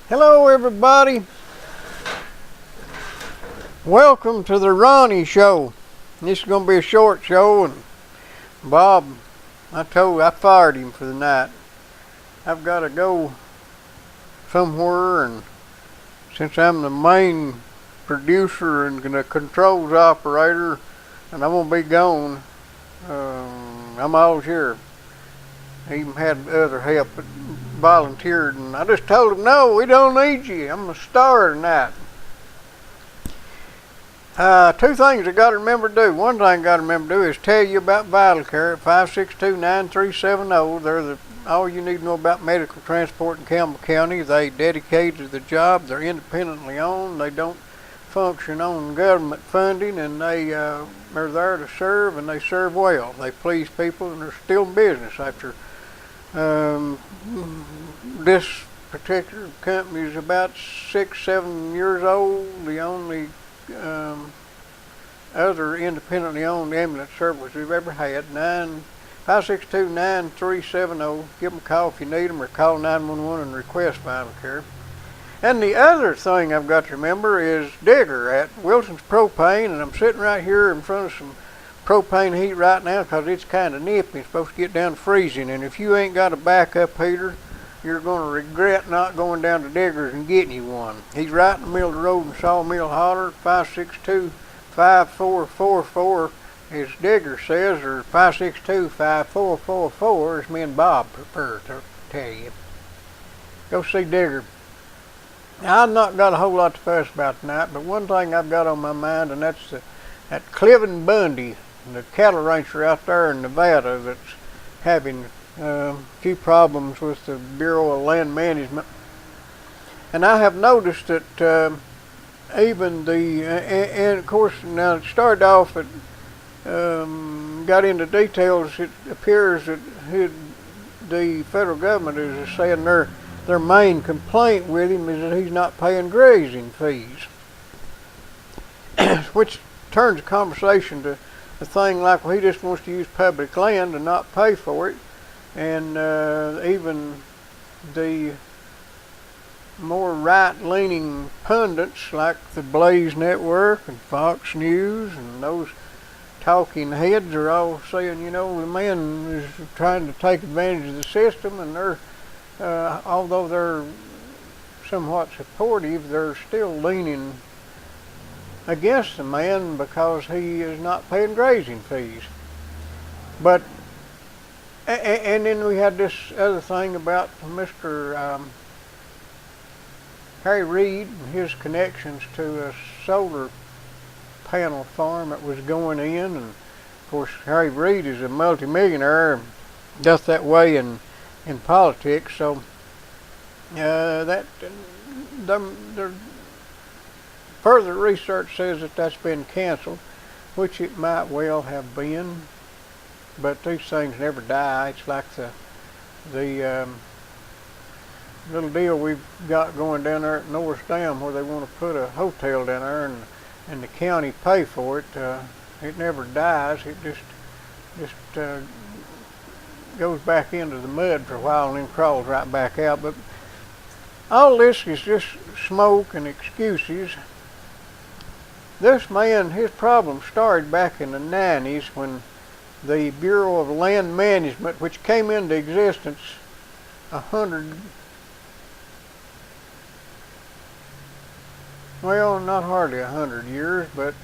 Hello everybody. Welcome to the Ronnie show. This is going to be a short show, and Bob, I fired him for the night. I've got to go somewhere, and since I'm the main producer and the controls operator and I'm going to be gone, I'm always here. I even had other help that volunteered, and I just told them, no, we don't need you. I'm a star tonight. Two things I got to remember to do. One thing I got to remember to do is tell you about Vital Care at 562-9370. They're all you need to know about medical transport in Campbell County. They dedicated to the job. They're independently owned. They don't function on government funding, and they are there to serve, and they serve well. They please people, and they're still in business after this particular company is about 6-7 years old. The only other independently owned ambulance service we've ever had. 562-9370. Give them a call if you need them, or call 911 and request Vital Care. And the other thing I've got to remember is Digger at Wilson's Propane, and I'm sitting right here in front of some propane heat right now because it's kind of nippy. It's supposed to get down to freezing, and if you ain't got a backup heater, you're going to regret not going down to Digger's and getting you one. He's right in the middle of the road in Sawmill Holler. 562-5444, as Digger says, or 562-5444, as me and Bob prefer to tell you. Go see Digger. Now, I've not got a whole lot to fuss about tonight, but one thing I've got on my mind, and that's that Cliven Bundy, the cattle rancher out there in Nevada that's having a few problems with the Bureau of Land Management. And I have noticed that even and of course, now it started off at, got into details, it appears that the federal government is saying their main complaint with him is that he's not paying grazing fees, which turns the conversation to a thing like, well, he just wants to use public land and not pay for it. And even the more right-leaning pundits like the Blaze Network and Fox News and those talking heads are all saying, you know, the man is trying to take advantage of the system, and they're although they're somewhat supportive, they're still leaning against the man because he is not paying grazing fees. But and then we had this other thing about Mr. Harry Reid and his connections to a solar panel farm that was going in, and of course Harry Reid is a multimillionaire, does that way in politics, so that the further research says that that's been canceled, which it might well have been, but these things never die. It's like the little deal we've got going down there at North Dam, where they want to put a hotel down there, and the county pay for it. It never dies. It just goes back into the mud for a while and then crawls right back out. But all this is just smoke and excuses. This man, his problem started back in the 90s when the Bureau of Land Management, which came into existence not hardly 100 years, but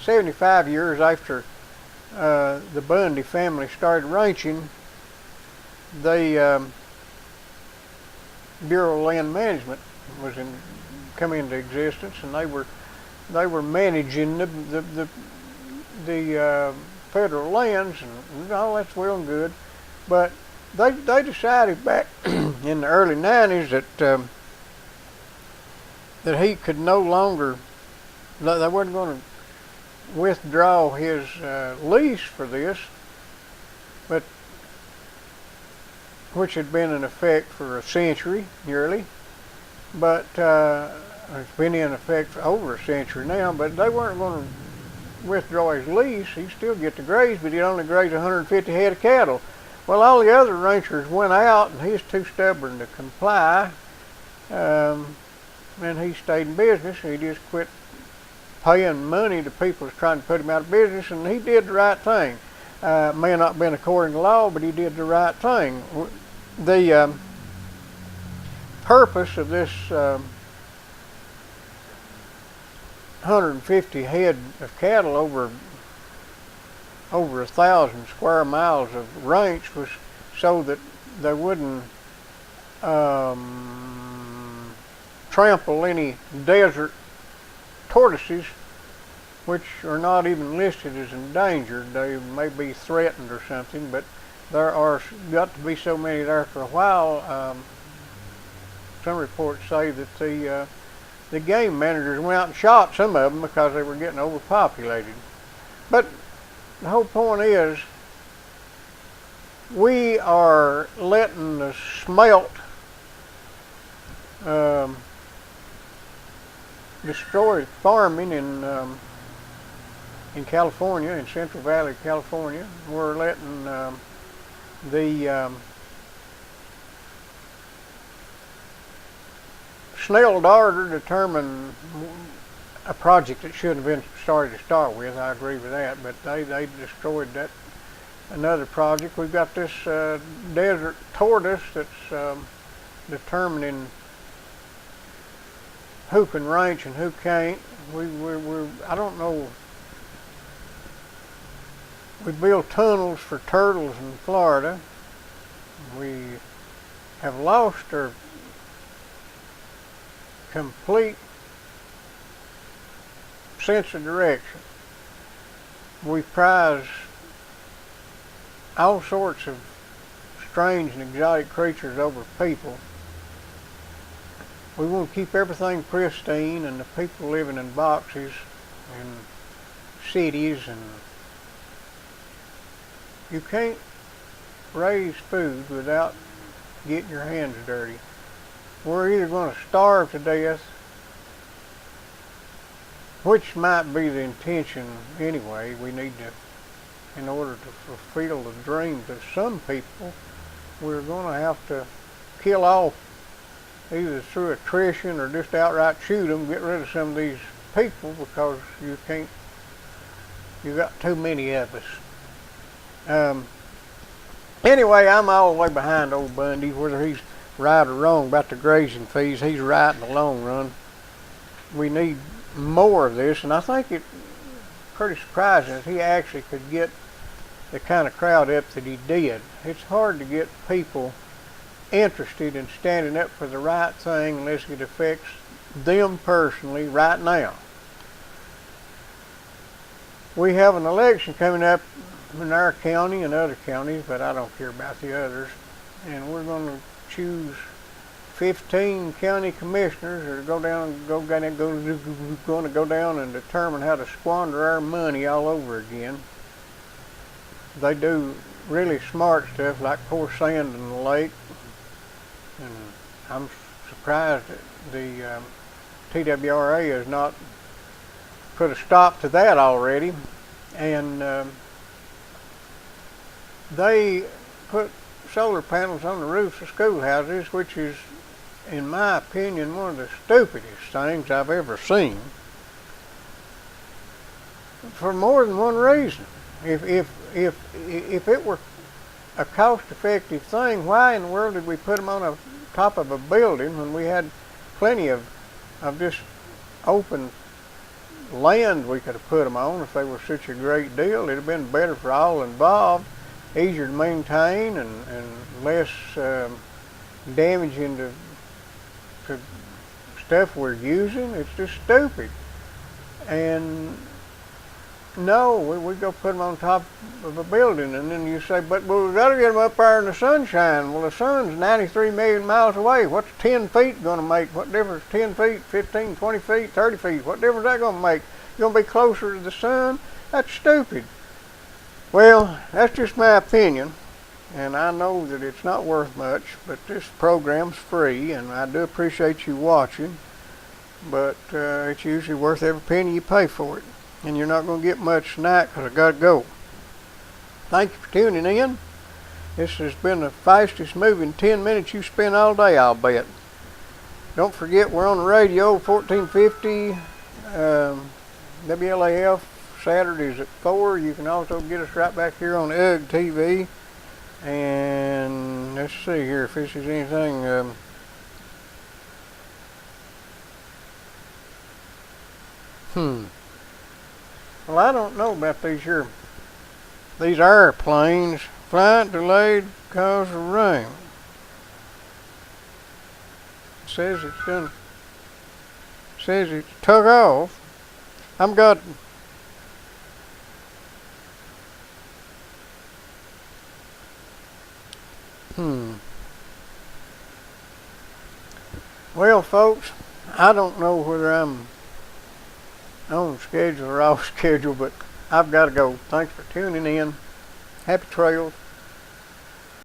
75 years after the Bundy family started ranching, the Bureau of Land Management come into existence, and they were managing the federal lands, and all that's well and good, but they decided back in the early 90s that he could no longer, they weren't going to withdraw his lease for this, but which had been in effect for a century nearly, but it's been in effect for over a century now, but they weren't going to withdraw his lease. He'd still get to graze, but he'd only graze 150 head of cattle. Well, all the other ranchers went out, and he's too stubborn to comply, And he stayed in business, and he just quit paying money to people that's trying to put him out of business, and he did the right thing. May not have been according to law, but he did the right thing. The purpose of this 150 head of cattle over 1,000 square miles of ranch was so that they wouldn't trample any desert tortoises, which are not even listed as endangered. They may be threatened or something, but there are got to be so many there for a while. Some reports say that the game managers went out and shot some of them because they were getting overpopulated. But the whole point is, we are letting the smelt destroy farming in California, in Central Valley, California. We're letting the Snell Darter determine a project that shouldn't have been started to start with. I agree with that, but they destroyed that. Another project. We've got this desert tortoise that's determining who can ranch and who can't. I don't know. We build tunnels for turtles in Florida. We have lost our complete sense of direction. We prize all sorts of strange and exotic creatures over people. We want to keep everything pristine, and the people living in boxes in cities, and you can't raise food without getting your hands dirty. We're either going to starve to death, which might be the intention anyway. We need to, in order to fulfill the dreams of some people, we're going to have to kill off, either through attrition or just outright shoot them, get rid of some of these people, because you got too many of us. Anyway, I'm all the way behind old Bundy, whether he's right or wrong about the grazing fees. He's right in the long run. We need more of this, and I think it's pretty surprising that he actually could get the kind of crowd up that he did. It's hard to get people interested in standing up for the right thing unless it affects them personally right now. We have an election coming up in our county and other counties, but I don't care about the others, and we're going to choose 15 county commissioners that are going to go down and determine how to squander our money all over again. They do really smart stuff like pour sand in the lake, and I'm surprised that the TWRA has not put a stop to that already. And they put solar panels on the roofs of schoolhouses, which is, in my opinion, one of the stupidest things I've ever seen, for more than one reason. If it were a cost-effective thing, why in the world did we put them on the top of a building when we had plenty of just open land we could have put them on? If they were such a great deal, it'd have been better for all involved, easier to maintain, and less damaging to stuff we're using. It's just stupid. And no, we go put them on top of a building, and then you say, but we've got to get them up there in the sunshine. Well, the sun's 93 million miles away. What's 10 feet going to make? What difference 10 feet, 15, 20 feet, 30 feet? What difference is that going to make? You're going to be closer to the sun? That's stupid. Well, that's just my opinion, and I know that it's not worth much, but this program's free, and I do appreciate you watching, but it's usually worth every penny you pay for it. And you're not going to get much tonight because I got to go. Thank you for tuning in. This has been the fastest moving 10 minutes you spent all day, I'll bet. Don't forget, we're on the radio, 1450 WLAF, Saturdays at 4. You can also get us right back here on UGG TV. And let's see here if this is anything. Well, I don't know about these here. These airplanes. Flight delayed because of rain. Says it's done. Says it's took off. I'm got. Well, folks, I don't know whether I'm on schedule or off schedule, but I've got to go. Thanks for tuning in. Happy trails.